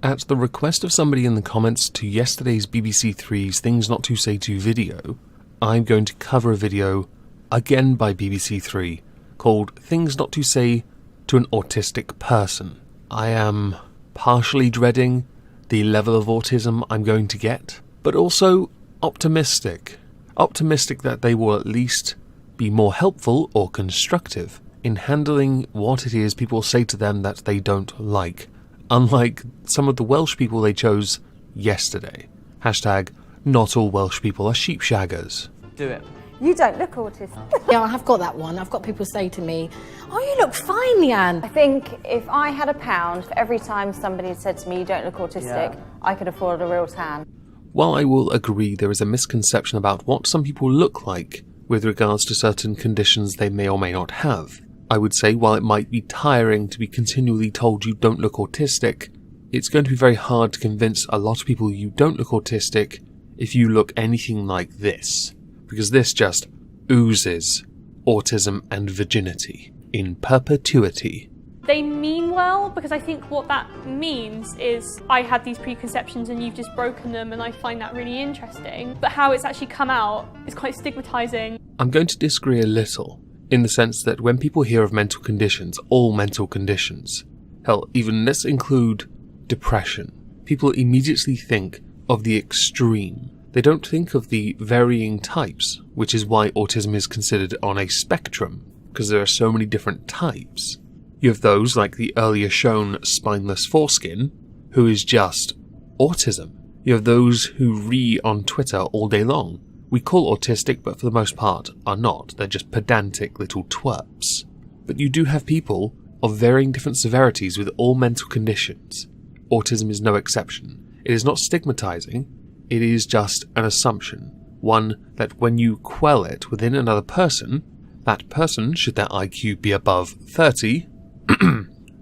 At the request of somebody in the comments to yesterday's BBC Three's Things Not to Say To video, I'm going to cover a video, again by BBC Three, called Things Not to Say to an Autistic Person. I am partially dreading the level of autism I'm going to get, but also optimistic. Optimistic that they will at least be more helpful or constructive in handling what it is people say to them that they don't like, unlike some of the Welsh people they chose yesterday. Hashtag, not all Welsh people are sheepshaggers. Do it. You don't look autistic. Yeah, I have got that one. I've got people say to me, oh, you look fine, Leanne. I think if I had £1 for every time somebody said to me, you don't look autistic, I could afford a real tan. While I will agree there is a misconception about what some people look like with regards to certain conditions they may or may not have, I would say while it might be tiring to be continually told you don't look autistic, it's going to be very hard to convince a lot of people you don't look autistic if you look anything like this. Because this just oozes autism and virginity in perpetuity. They mean well, because I think what that means is I had these preconceptions and you've just broken them, and I find that really interesting. But how it's actually come out is quite stigmatising. I'm going to disagree a little, in the sense that when people hear of mental conditions, all mental conditions, hell, even let's include depression, people immediately think of the extreme. They don't think of the varying types, which is why autism is considered on a spectrum, because there are so many different types. You have those like the earlier shown spineless foreskin, who is just autism. You have those who on Twitter all day long. We call autistic, but for the most part are not. They're just pedantic little twerps. But you do have people of varying different severities with all mental conditions. Autism is no exception. It is not stigmatizing. It is just an assumption, one that when you quell it within another person, that person, should their IQ be above 30,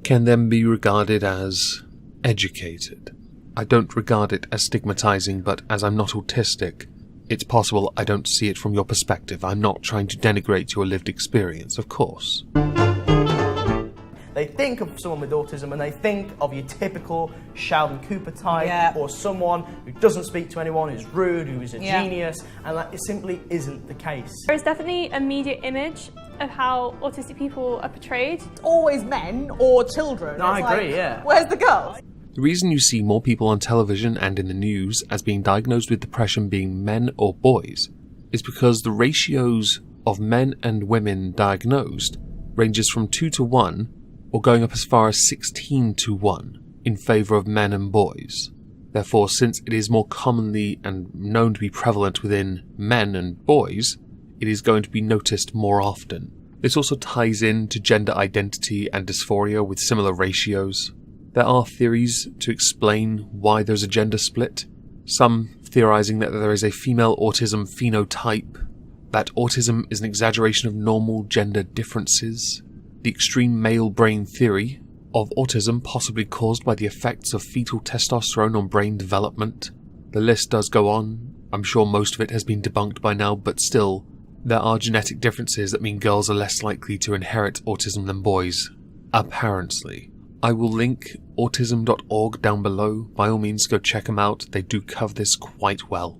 can then be regarded as educated. I don't regard it as stigmatizing, but as I'm not autistic, it's possible I don't see it from your perspective. I'm not trying to denigrate your lived experience, of course. They think of someone with autism and they think of your typical Sheldon Cooper type, or someone who doesn't speak to anyone, who's rude, who is a genius, and that it simply isn't the case. There is definitely a media image of how autistic people are portrayed. It's always men or children. No, I agree, yeah. Where's the girls? The reason you see more people on television and in the news as being diagnosed with depression being men or boys is because the ratios of men and women diagnosed ranges from 2 to 1 or going up as far as 16 to 1 in favour of men and boys. Therefore, since it is more commonly and known to be prevalent within men and boys, it is going to be noticed more often. This also ties in to gender identity and dysphoria with similar ratios. There are theories to explain why there's a gender split, some theorising that there is a female autism phenotype, that autism is an exaggeration of normal gender differences, the extreme male brain theory of autism possibly caused by the effects of fetal testosterone on brain development. The list does go on. I'm sure most of it has been debunked by now, but still, there are genetic differences that mean girls are less likely to inherit autism than boys, apparently. I will link autism.org down below. By all means, go check them out. They do cover this quite well.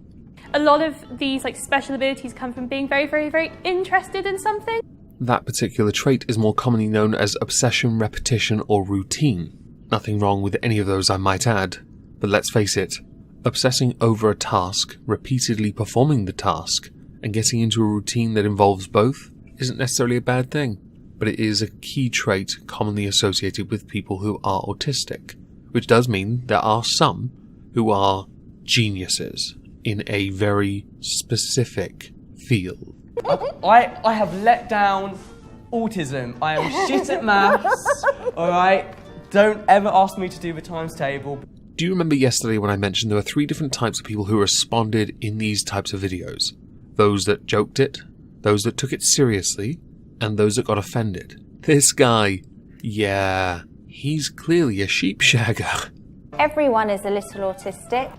A lot of these special abilities come from being very, very, very interested in something. That particular trait is more commonly known as obsession, repetition, or routine. Nothing wrong with any of those, I might add. But let's face it, obsessing over a task, repeatedly performing the task, and getting into a routine that involves both isn't necessarily a bad thing. But it is a key trait commonly associated with people who are autistic, which does mean there are some who are geniuses in a very specific field. I have let down autism. I am shit at maths, alright? Don't ever ask me to do the times table. Do you remember yesterday when I mentioned there were 3 different types of people who responded in these types of videos? Those that joked it, those that took it seriously, and those that got offended. This guy, yeah, he's clearly a sheepshagger. Everyone is a little autistic.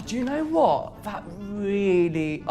Do you know what? That really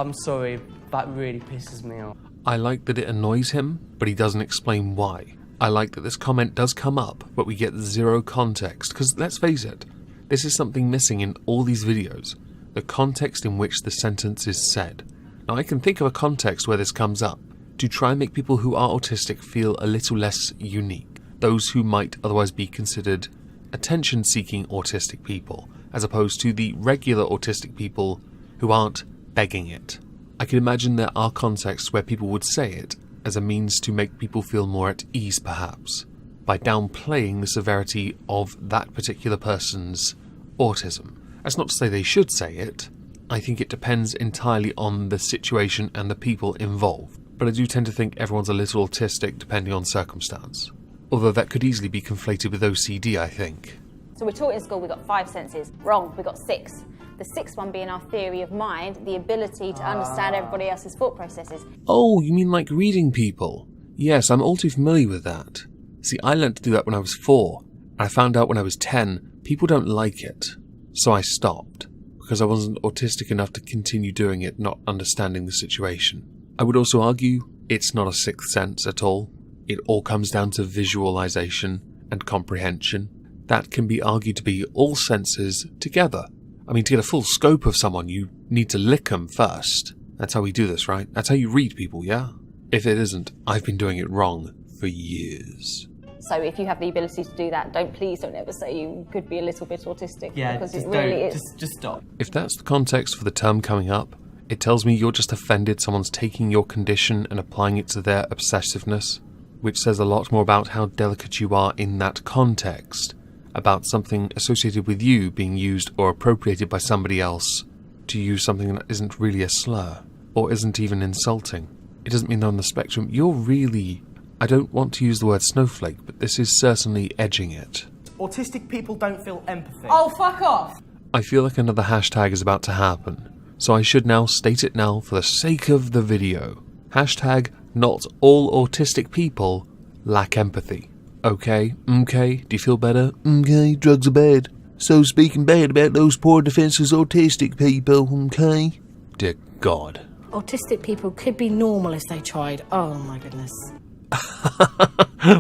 pisses me off. I like that it annoys him, but he doesn't explain why. I like that this comment does come up, but we get 0 context, because let's face it, This is something missing in all these videos, the context in which the sentence is said. Now I can think of a context where this comes up, to try and make people who are autistic feel a little less unique, those who might otherwise be considered attention-seeking autistic people, as opposed to the regular autistic people who aren't begging it. I can imagine there are contexts where people would say it as a means to make people feel more at ease perhaps, by downplaying the severity of that particular person's autism. That's not to say they should say it. I think it depends entirely on the situation and the people involved. But I do tend to think everyone's a little autistic depending on circumstance. Although that could easily be conflated with OCD, I think. So we're taught in school we've got 5 senses. Wrong, we've got 6. The 6th one being our theory of mind, the ability to understand everybody else's thought processes. Oh, you mean like reading people? Yes, I'm all too familiar with that. See, I learned to do that when I was 4, and I found out when I was 10, people don't like it. So I stopped, because I wasn't autistic enough to continue doing it, not understanding the situation. I would also argue it's not a 6th sense at all. It all comes down to visualization and comprehension. That can be argued to be all senses together. I mean, to get a full scope of someone, you need to lick them first. That's how we do this, right? That's how you read people, yeah? If it isn't, I've been doing it wrong for years. So if you have the ability to do that, please don't ever say you could be a little bit autistic. Yeah, because just it really don't. is. Just stop. If that's the context for the term coming up, it tells me you're just offended someone's taking your condition and applying it to their obsessiveness, which says a lot more about how delicate you are in that context, about something associated with you being used or appropriated by somebody else to use something that isn't really a slur, or isn't even insulting. It doesn't mean they're on the spectrum. You're really... I don't want to use the word snowflake, but this is certainly edging it. Autistic people don't feel empathy. Oh, fuck off! I feel like another hashtag is about to happen, so I should now state it now for the sake of the video. Hashtag not all autistic people lack empathy. Okay? Okay? Do you feel better? Okay, drugs are bad. So speaking bad about those poor defenseless autistic people, okay? Dear God. Autistic people could be normal if they tried. Oh my goodness.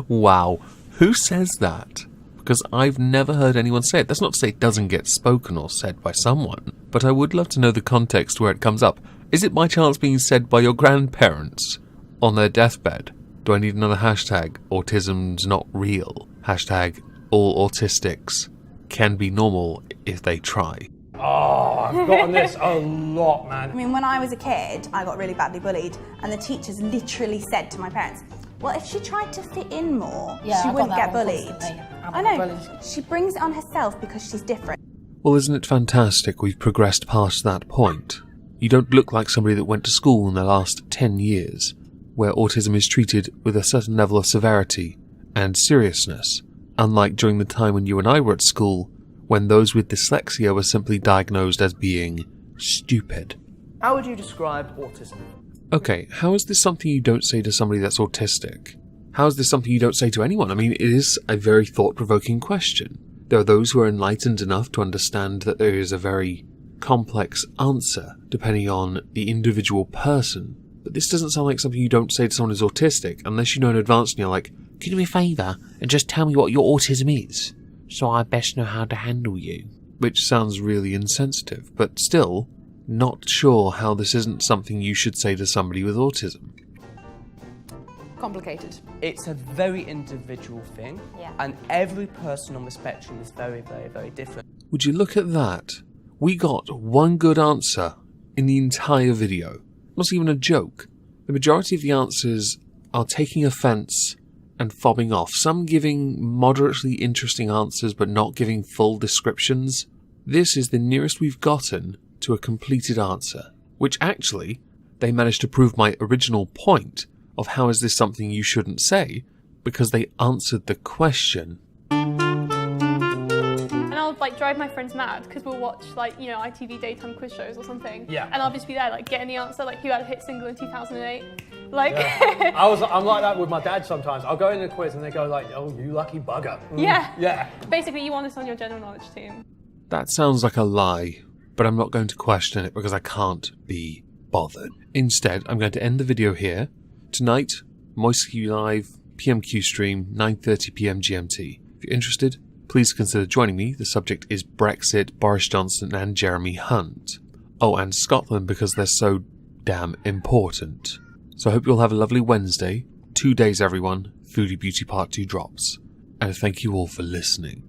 Wow. Who says that? Because I've never heard anyone say it. That's not to say it doesn't get spoken or said by someone, but I would love to know the context where it comes up. Is it by chance being said by your grandparents on their deathbed? Do I need another hashtag? Autism's not real. Hashtag all autistics can be normal if they try. Oh, I've gotten this a lot, man. I mean, when I was a kid, I got really badly bullied, and the teachers literally said to my parents, well, if she tried to fit in more, she wouldn't get bullied. I know. She brings it on herself because she's different. Well, isn't it fantastic we've progressed past that point? You don't look like somebody that went to school in the last 10 years, where autism is treated with a certain level of severity and seriousness, unlike during the time when you and I were at school, when those with dyslexia were simply diagnosed as being stupid. How would you describe autism? Okay, how is this something you don't say to somebody that's autistic? How is this something you don't say to anyone? I mean, it is a very thought-provoking question. There are those who are enlightened enough to understand that there is a very complex answer, depending on the individual person. But this doesn't sound like something you don't say to someone who's autistic, unless you know in advance and you're like, can you do me a favour and just tell me what your autism is, so I best know how to handle you? Which sounds really insensitive, but still, not sure how this isn't something you should say to somebody with autism. Complicated. It's a very individual thing, and every person on the spectrum is very, very, very different. Would you look at that? We got one good answer in the entire video. Not even a joke. The majority of the answers are taking offence and fobbing off. Some giving moderately interesting answers but not giving full descriptions. This is the nearest we've gotten to a completed answer, which actually, they managed to prove my original point of how is this something you shouldn't say, because they answered the question. And I'll drive my friends mad because we'll watch ITV daytime quiz shows or something. Yeah. And I'll just be there getting the answer, who had a hit single in 2008. Yeah. I'm like that with my dad sometimes. I'll go in the quiz and they go oh, you lucky bugger. Yeah. Yeah. Basically, you want this on your general knowledge team. That sounds like a lie, but I'm not going to question it because I can't be bothered. Instead, I'm going to end the video here. Tonight, Moisky Live, PMQ stream, 9:30 PM GMT. If you're interested, please consider joining me. The subject is Brexit, Boris Johnson and Jeremy Hunt. Oh, and Scotland, because they're so damn important. So I hope you'll have a lovely Wednesday. 2 days, everyone. Foodie Beauty Part 2 drops. And thank you all for listening.